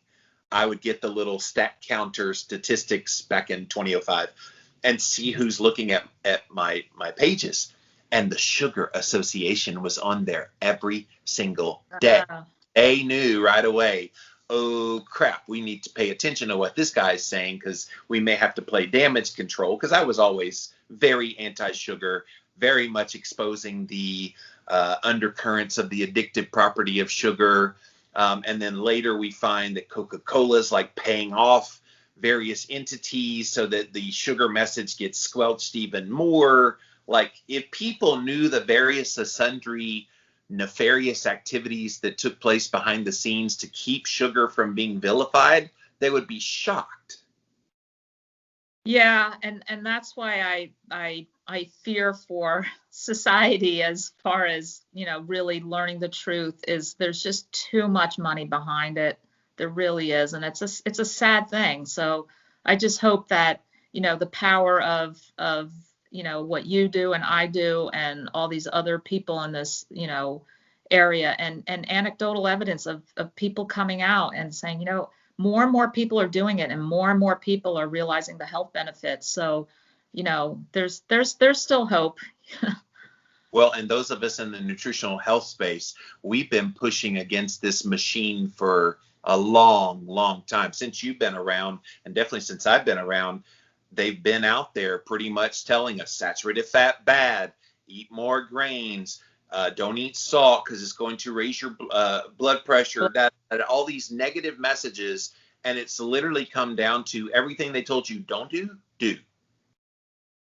I would get the little stat counter statistics back in 2005 and see who's looking at my pages. And the sugar association was on there every single day. They knew right away, oh crap, we need to pay attention to what this guy's saying, because we may have to play damage control, because I was always very anti-sugar, very much exposing the undercurrents of the addictive property of sugar. And then later we find that Coca-Cola is like paying off various entities so that the sugar message gets squelched even more. Like, if people knew the various sundry nefarious activities that took place behind the scenes to keep sugar from being vilified, they would be shocked.
Yeah, and that's why I fear for society as far as, really learning the truth. Is there's just too much money behind it. There really is, and it's a sad thing. So I just hope that, the power of what you do and I do and all these other people in this, area, and anecdotal evidence of people coming out and saying, more and more people are doing it, and more people are realizing the health benefits. So there's still hope.
Well, and those of us in the nutritional health space, we've been pushing against this machine for a long, long time. Since you've been around, and definitely since I've been around, they've been out there pretty much telling us saturated fat bad, eat more grains, don't eat salt because it's going to raise your blood pressure, all these negative messages. And it's literally come down to everything they told you don't do.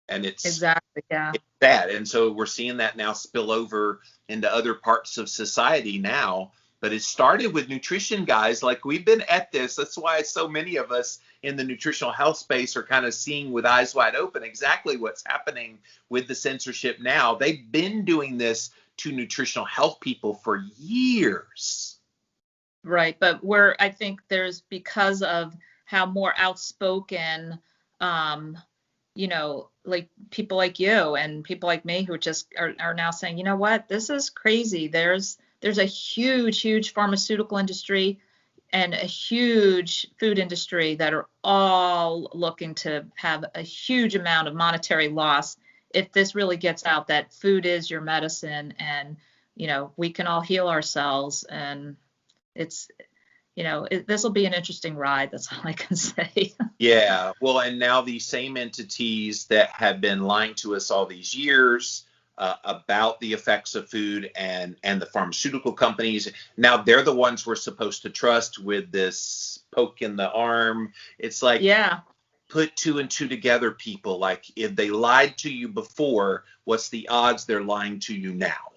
And
Exactly, yeah.
it's bad. And so we're seeing that now spill over into other parts of society now. But it started with nutrition, guys. Like, we've been at this. That's why so many of us in the nutritional health space are kind of seeing with eyes wide open exactly what's happening with the censorship now. They've been doing this to nutritional health people for years.
Right. But I think there's, because of how more outspoken, like people like you and people like me who just are now saying, you know what, this is crazy. There's a huge pharmaceutical industry and a huge food industry that are all looking to have a huge amount of monetary loss if this really gets out that food is your medicine, and we can all heal ourselves. And it's this will be an interesting ride. That's all I can say.
Yeah, well, and now these same entities that have been lying to us all these years about the effects of food and the pharmaceutical companies, now they're the ones we're supposed to trust with this poke in the arm. It's like,
yeah,
put two and two together, people. Like, if they lied to you before, what's the odds they're lying to you now?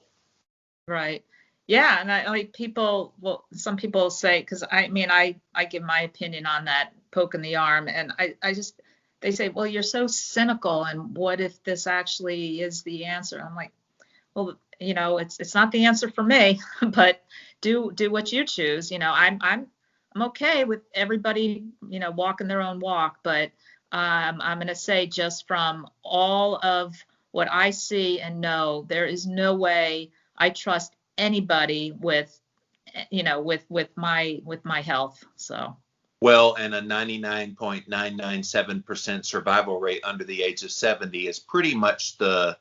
right. Yeah, and I like people. Well, some people say, because I give my opinion on that poke in the arm, and they say, well, you're so cynical, and what if this actually is the answer? I'm like, well, it's not the answer for me, but do what you choose. I'm okay with everybody, walking their own walk, but I'm going to say, just from all of what I see and know, there is no way I trust anybody with my health. So,
Well, and a 99.997% survival rate under the age of 70 is pretty much the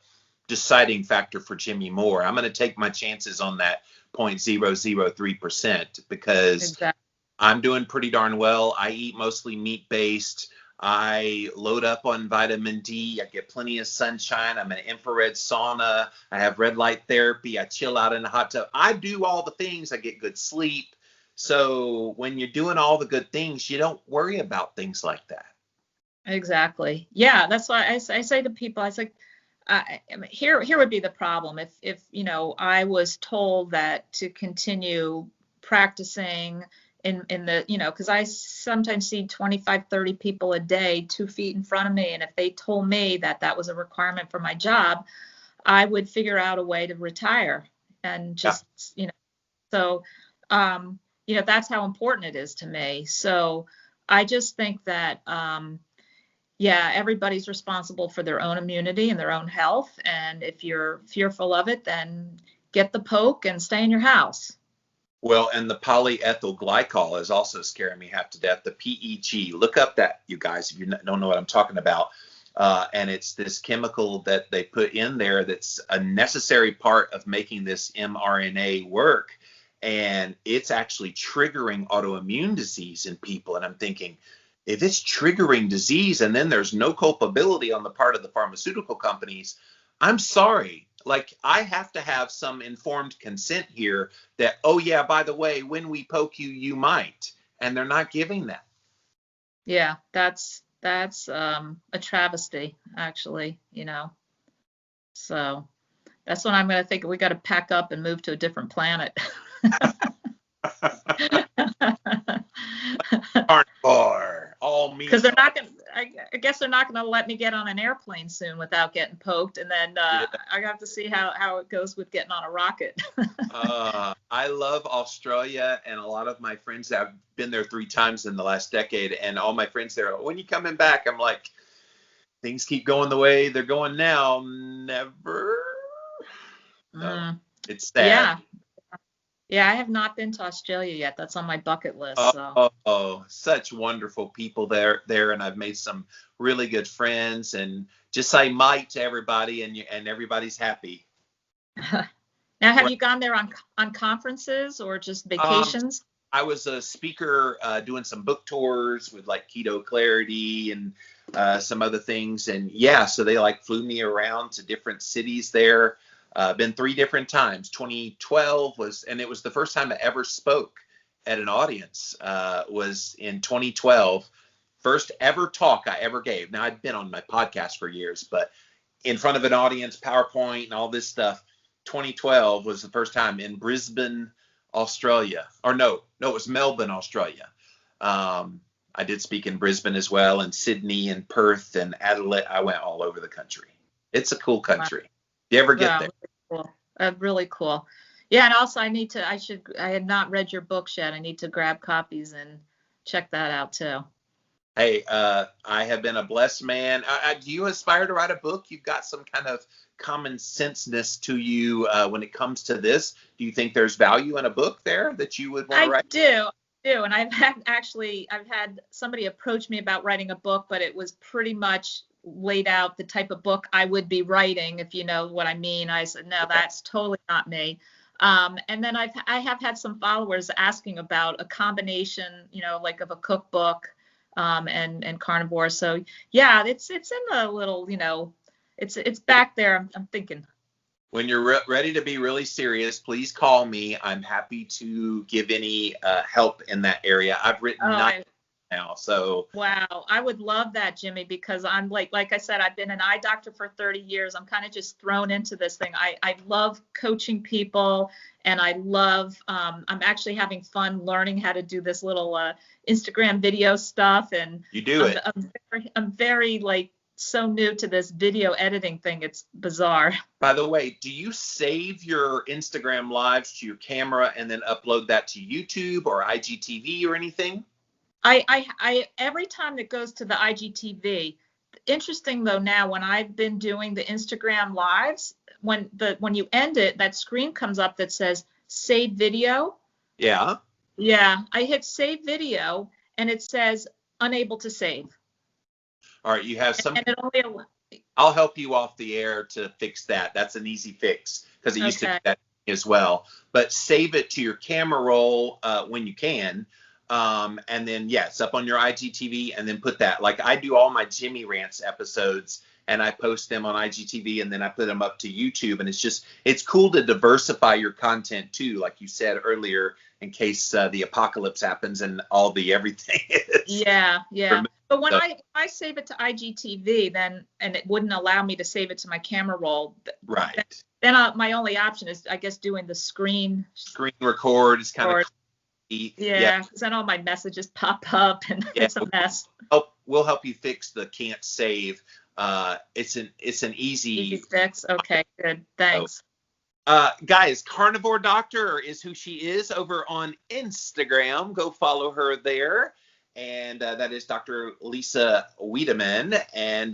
deciding factor for Jimmy Moore. I'm going to take my chances on that 0.003% because
exactly.
I'm doing pretty darn well. I eat mostly meat-based. I load up on vitamin D. I get plenty of sunshine. I'm in an infrared sauna. I have red light therapy. I chill out in the hot tub. I do all the things. I get good sleep. So when you're doing all the good things, you don't worry about things like that.
Exactly. Yeah, that's why I say to people, I say, here would be the problem if I was told that to continue practicing in the, because I sometimes see 25, 30 people a day, 2 feet in front of me. And if they told me that was a requirement for my job, I would figure out a way to retire and just, so, that's how important it is to me. So I just think that, everybody's responsible for their own immunity and their own health. And if you're fearful of it, then get the poke and stay in your house.
Well, and the polyethyl glycol is also scaring me half to death. The PEG, look up that, you guys, if you don't know what I'm talking about. And it's this chemical that they put in there that's a necessary part of making this mRNA work. And it's actually triggering autoimmune disease in people. And I'm thinking, if it's triggering disease and then there's no culpability on the part of the pharmaceutical companies, I'm sorry. Like, I have to have some informed consent here that, oh yeah, by the way, when we poke you, you might. And they're not giving that.
Yeah, that's a travesty, actually, So that's when I'm going to think we got to pack up and move to a different planet.
Carnivore, all meat.
Because they're not going to, I guess they're not going to let me get on an airplane soon without getting poked. And then I have to see how it goes with getting on a rocket.
I love Australia, and a lot of my friends have been there 3 times in the last decade. And all my friends there, when you coming back? I'm like, things keep going the way they're going now. Never. No, it's sad.
Yeah. Yeah, I have not been to Australia yet. That's on my bucket list. So.
Such wonderful people there, and I've made some really good friends. And just say might to everybody, and everybody's happy.
Now, have you gone there on conferences or just vacations?
I was a speaker doing some book tours with like Keto Clarity and some other things. And yeah, so they like flew me around to different cities there. Been 3 different times. 2012 and it was the first time I ever spoke at an audience, was in 2012. First ever talk I ever gave. Now, I'd been on my podcast for years, but in front of an audience, PowerPoint and all this stuff. 2012 was the first time in Brisbane, Australia. Or no, it was Melbourne, Australia. I did speak in Brisbane as well, and Sydney and Perth and Adelaide. I went all over the country. It's a cool country. Wow. You ever get there?
Really cool. Really cool. Yeah, and also I had not read your books yet. I need to grab copies and check that out too.
Hey, I have been a blessed man. Do you aspire to write a book? You've got some kind of common senseness to you when it comes to this. Do you think there's value in a book there that you would want to write?
I do. And I've had somebody approach me about writing a book, but it was pretty much laid out the type of book I would be writing, if you know what I mean. I said, no, that's totally not me. And then I have had some followers asking about a combination, like of a cookbook and carnivore. So yeah, it's in the little, it's back there. I'm thinking.
When you're ready to be really serious, please call me. I'm happy to give any help in that area. I've written 9 now, so.
Wow, I would love that, Jimmy, because I'm like I said, I've been an eye doctor for 30 years. I'm kind of just thrown into this thing. I love coaching people, and I love, I'm actually having fun learning how to do this little Instagram video stuff. And
you do it.
I'm very like so new to this video editing thing. It's bizarre.
By the way, do you save your Instagram lives to your camera and then upload that to YouTube or IGTV or anything?
I every time it goes to the IGTV. Interesting though, now when I've been doing the Instagram lives, when you end it, that screen comes up that says save video.
Yeah.
Yeah, I hit save video and it says unable to save.
All right, you have some.
And it only.
I'll help you off the air to fix that. That's an easy fix because it used to do that as well. But save it to your camera roll when you can. And then, it's up on your IGTV, and then put that. Like I do all my Jimmy Rants episodes, and I post them on IGTV, and then I put them up to YouTube. And it's cool to diversify your content too, like you said earlier, in case the apocalypse happens and all the everything is.
Yeah. But when I save it to IGTV, and it wouldn't allow me to save it to my camera roll.
Right.
Then my only option is, I guess, doing the screen
record is kind of.
Yeah, because then all my messages pop up and it's a mess.
We'll help you fix the can't save. It's an easy
fix. Okay, good. Thanks.
Guys, Carnivore Doctor is who she is over on Instagram. Go follow her there. And that is Dr. Lisa Wiedeman. And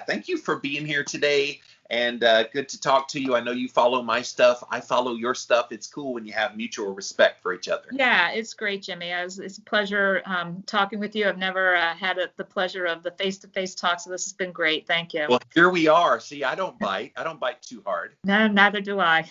thank you for being here today. And good to talk to you. I know you follow my stuff. I follow your stuff. It's cool when you have mutual respect for each other. Yeah,
it's great, Jimmy. It's a pleasure talking with you. I've never had the pleasure of the face-to-face talk, so this has been great. Thank you.
Well, here we are. See, I don't bite. I don't bite too hard.
No, neither do I.